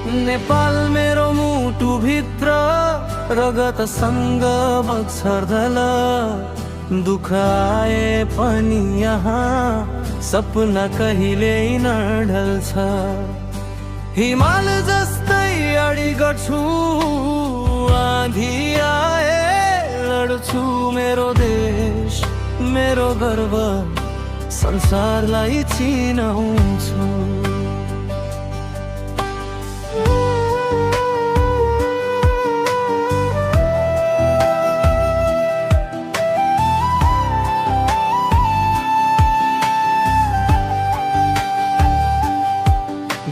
नेपाल मेरो मुटु भित्र रगतसँग बग्छ धल। दुःख आए पनि यहाँ सपना कहिल्यै नढल्छ। हिमाल जस्तै अडिग छु, आँधी आए लड्छु। मेरो देश मेरो गर्व, संसारलाई चिनाउँछु।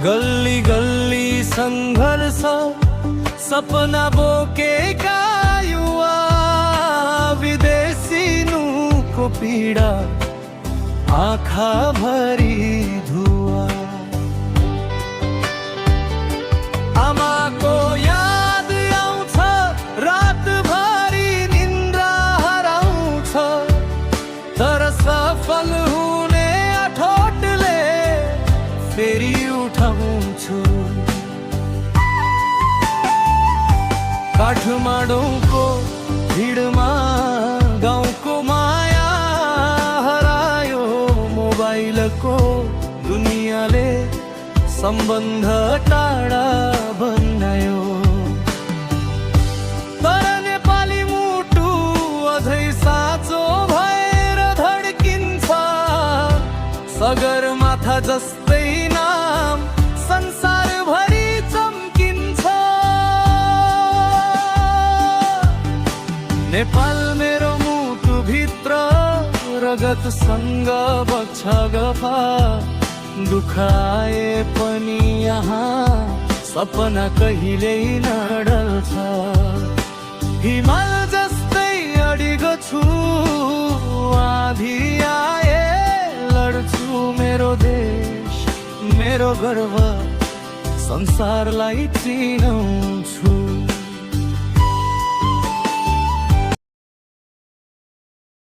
गल्ली गल्ली सङ्घर्ष, सपना बोकेका युवा। विदेशिनुको पीडा, आँखा भरी धुवा। आमाको याद आउँछ, रातभरि निन्द्रा हराउँछ। तर सफल हुने अठोटले फेरि उठाउँछु। काठमाडौँको भिडमा गाउँको माया हरायो। मोबाइलको दुनियाँले सम्बन्ध टाढा बनायो। तर नेपाली मुटु अझै साँचो भएर धड्किन्छ। सगरमाथा जस्तै नाम संसारभरि चम्किन्छ। नेपाल मेरो मुटु भित्र रगतसँग बग्छ गफा। दुःख आए पनि यहाँ सपना कहिल्यै नढल्छ। हिमाल जस्तै अडिग छु, आँधी आए लड्छु। मेरो देश मेरो गर्व, संसारलाई चिनाउँछु।